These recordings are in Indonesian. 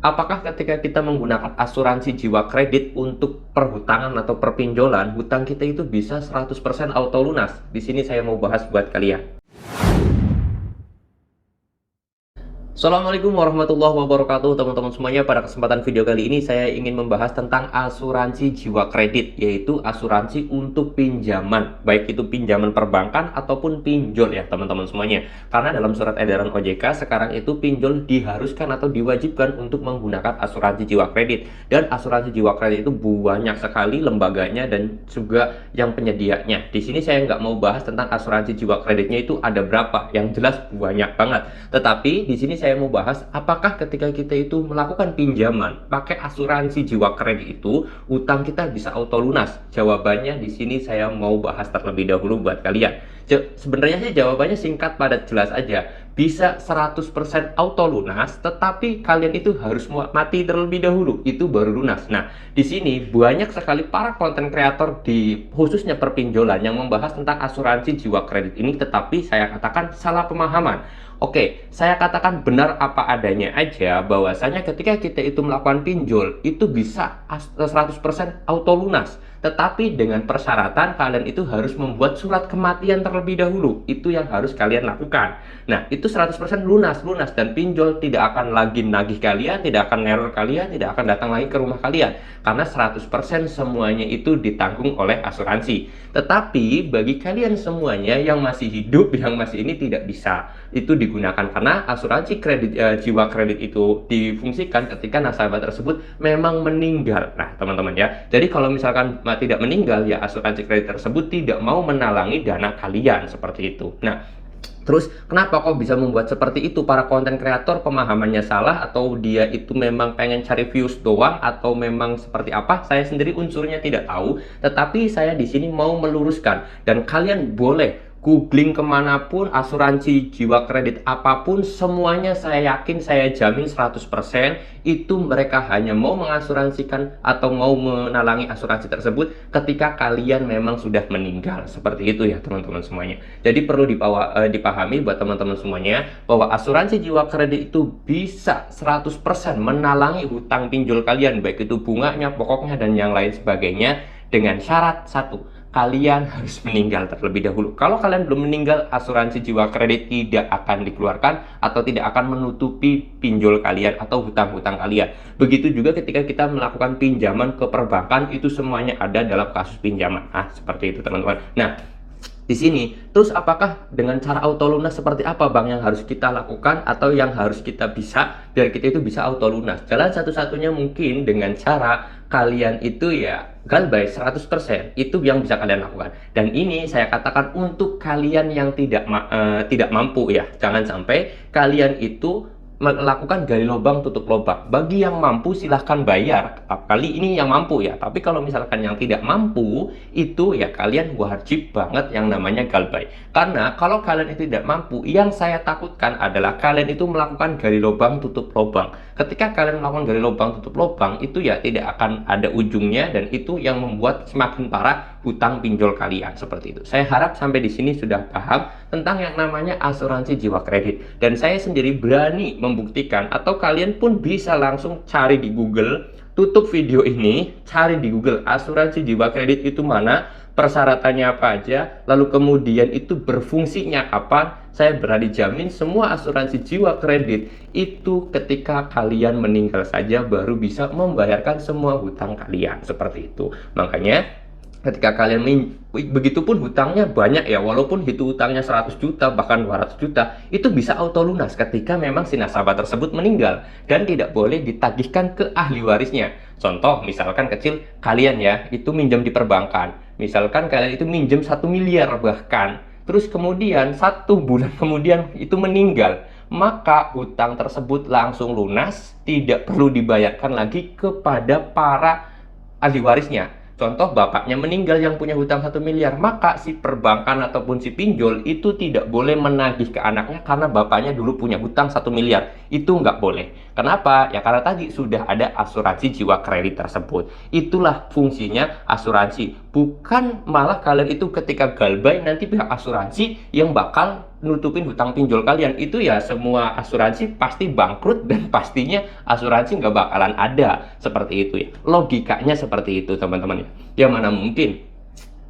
Apakah ketika kita menggunakan asuransi jiwa kredit untuk perhutangan atau perpinjolan, hutang kita itu bisa 100% auto lunas? Di sini saya mau bahas buat kalian. Assalamualaikum warahmatullahi wabarakatuh teman-teman semuanya. Pada kesempatan video kali ini saya ingin membahas tentang asuransi jiwa kredit, yaitu asuransi untuk pinjaman, baik itu pinjaman perbankan ataupun pinjol ya teman-teman semuanya. Karena dalam surat edaran OJK sekarang itu pinjol diharuskan atau diwajibkan untuk menggunakan asuransi jiwa kredit. Dan asuransi jiwa kredit itu banyak sekali lembaganya dan juga yang penyedianya. Di sini saya nggak mau bahas tentang asuransi jiwa kreditnya itu ada berapa, yang jelas banyak banget. Tetapi di sini saya mau bahas apakah ketika kita itu melakukan pinjaman pakai asuransi jiwa kredit itu utang kita bisa auto lunas? Jawabannya di sini saya mau bahas terlebih dahulu buat kalian. Sebenarnya sih jawabannya singkat padat jelas aja. Bisa 100% auto lunas, tetapi kalian itu harus mati terlebih dahulu, itu baru lunas. Nah, di sini banyak sekali para konten kreator di khususnya perpinjolan yang membahas tentang asuransi jiwa kredit ini, tetapi saya katakan salah pemahaman. Oke, saya katakan benar apa adanya aja bahwasanya ketika kita itu melakukan pinjol itu bisa 100% auto lunas. Tetapi dengan persyaratan kalian itu harus membuat surat kematian terlebih dahulu. Itu yang harus kalian lakukan. Nah, itu 100% lunas dan pinjol tidak akan lagi nagih kalian, tidak akan neror kalian, tidak akan datang lagi ke rumah kalian. Karena 100% semuanya itu ditanggung oleh asuransi. Tetapi bagi kalian semuanya yang masih hidup, yang masih ini tidak bisa itu digunakan karena asuransi jiwa kredit itu difungsikan ketika nasabah tersebut memang meninggal. Nah, teman-teman ya. Jadi kalau misalkan tidak meninggal ya asuransi kredit tersebut tidak mau menalangi dana kalian seperti itu. Nah, terus kenapa kok bisa membuat seperti itu? Para konten kreator pemahamannya salah atau dia itu memang pengen cari views doang atau memang seperti apa? Saya sendiri unsurnya tidak tahu, tetapi saya di sini mau meluruskan dan kalian boleh googling kemanapun asuransi jiwa kredit apapun, semuanya saya yakin, saya jamin 100% itu mereka hanya mau mengasuransikan atau mau menalangi asuransi tersebut ketika kalian memang sudah meninggal. Seperti itu ya teman-teman semuanya. Jadi perlu dipahami buat teman-teman semuanya bahwa asuransi jiwa kredit itu bisa 100% menalangi hutang pinjol kalian, baik itu bunganya, pokoknya dan yang lain sebagainya, dengan syarat satu, kalian harus meninggal terlebih dahulu. Kalau kalian belum meninggal, asuransi jiwa kredit tidak akan dikeluarkan atau tidak akan menutupi pinjol kalian atau hutang-hutang kalian. Begitu juga ketika kita melakukan pinjaman ke perbankan, itu semuanya ada dalam kasus pinjaman. Seperti itu teman-teman. Nah, di sini, terus apakah dengan cara auto lunas seperti apa Bang yang harus kita lakukan atau yang harus kita bisa biar kita itu bisa auto lunas? Jalan satu-satunya mungkin dengan cara kalian itu ya galbay 100%, itu yang bisa kalian lakukan. Dan ini saya katakan untuk kalian yang tidak mampu ya. Jangan sampai kalian itu melakukan gali lubang tutup lubang. Bagi yang mampu silahkan bayar. Kali ini yang mampu ya. Tapi kalau misalkan yang tidak mampu, itu ya kalian wajib banget yang namanya galbay. Karena kalau kalian itu tidak mampu, yang saya takutkan adalah kalian itu melakukan gali lubang tutup lubang. Ketika kalian melakukan gali lubang tutup lubang, itu ya tidak akan ada ujungnya dan itu yang membuat semakin parah hutang pinjol kalian seperti itu. Saya harap sampai di sini sudah paham tentang yang namanya asuransi jiwa kredit. Dan saya sendiri berani membuktikan atau kalian pun bisa langsung cari di Google, tutup video ini, cari di Google asuransi jiwa kredit itu mana, persyaratannya apa aja, lalu kemudian itu berfungsinya kapan. Saya berani jamin semua asuransi jiwa kredit itu ketika kalian meninggal saja baru bisa membayarkan semua hutang kalian seperti itu. Makanya ketika kalian begitupun hutangnya banyak ya, walaupun itu hutangnya 100 juta bahkan 200 juta, itu bisa auto lunas ketika memang si nasabah tersebut meninggal dan tidak boleh ditagihkan ke ahli warisnya. Contoh misalkan kecil, kalian ya itu minjam di perbankan, misalkan kalian itu minjem 1 miliar bahkan, terus kemudian 1 bulan kemudian itu meninggal, maka hutang tersebut langsung lunas, tidak perlu dibayarkan lagi kepada para ahli warisnya. Contoh bapaknya meninggal yang punya hutang 1 miliar, maka si perbankan ataupun si pinjol itu tidak boleh menagih ke anaknya karena bapaknya dulu punya hutang 1 miliar. Itu nggak boleh. Kenapa? Ya karena tadi sudah ada asuransi jiwa kredit tersebut. Itulah fungsinya asuransi. Bukan malah kalian itu ketika galbay nanti pihak asuransi yang bakal nutupin hutang pinjol kalian. Itu ya semua asuransi pasti bangkrut dan pastinya asuransi nggak bakalan ada. Seperti itu ya. Logikanya seperti itu teman-teman ya. Ya mana mungkin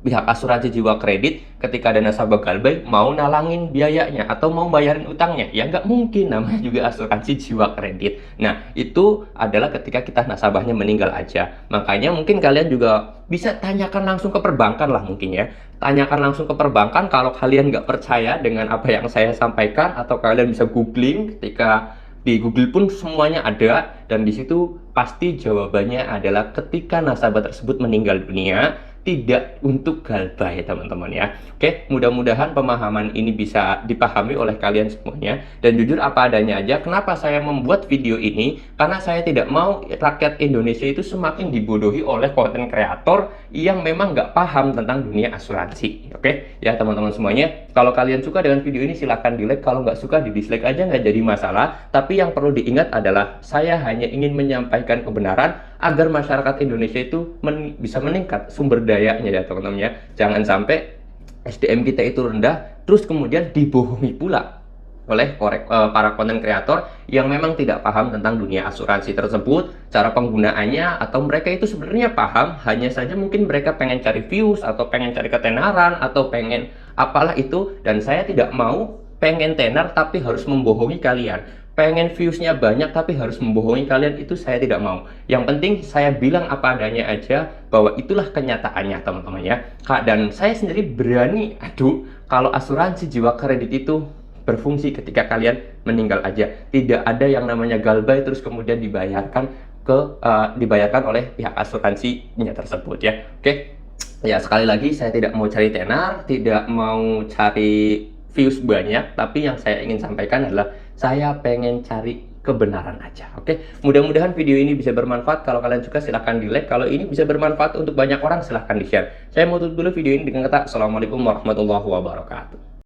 pihak asuransi jiwa kredit ketika ada nasabah galbay mau nalangin biayanya atau mau bayarin utangnya, ya nggak mungkin, namanya juga asuransi jiwa kredit. Nah itu adalah ketika kita nasabahnya meninggal aja. Makanya mungkin kalian juga bisa tanyakan langsung ke perbankan lah mungkin ya, tanyakan langsung ke perbankan kalau kalian nggak percaya dengan apa yang saya sampaikan, atau kalian bisa googling. Ketika di Google pun semuanya ada, dan di situ pasti jawabannya adalah ketika nasabah tersebut meninggal dunia, tidak untuk galbay ya teman-teman ya. Oke, mudah-mudahan pemahaman ini bisa dipahami oleh kalian semuanya. Dan jujur apa adanya aja, kenapa saya membuat video ini? Karena saya tidak mau rakyat Indonesia itu semakin dibodohi oleh konten kreator yang memang nggak paham tentang dunia asuransi. Oke, ya teman-teman semuanya. Kalau kalian suka dengan video ini silahkan di like, kalau nggak suka di dislike aja, nggak jadi masalah. Tapi yang perlu diingat adalah saya hanya ingin menyampaikan kebenaran agar masyarakat Indonesia itu bisa meningkat sumber dayanya ya teman-teman ya. Jangan sampai SDM kita itu rendah terus kemudian dibohongi pula oleh para konten kreator yang memang tidak paham tentang dunia asuransi tersebut, cara penggunaannya, atau mereka itu sebenarnya paham, hanya saja mungkin mereka pengen cari views atau pengen cari ketenaran atau pengen apalah itu. Dan saya tidak mau pengen tenar tapi harus membohongi kalian, pengen viewsnya banyak tapi harus membohongi kalian, itu saya tidak mau. Yang penting saya bilang apa adanya aja, bahwa itulah kenyataannya teman-teman ya. Dan saya sendiri berani adu kalau asuransi jiwa kredit itu berfungsi ketika kalian meninggal aja. Tidak ada yang namanya galbay terus kemudian dibayarkan oleh pihak asuransinya tersebut ya. Oke. Ya sekali lagi saya tidak mau cari tenar, tidak mau cari views banyak, tapi yang saya ingin sampaikan adalah saya pengen cari kebenaran aja. Oke, mudah-mudahan video ini bisa bermanfaat. Kalau kalian suka silahkan di like, kalau ini bisa bermanfaat untuk banyak orang silahkan di share. Saya mau tutup dulu video ini dengan kata assalamualaikum warahmatullahi wabarakatuh.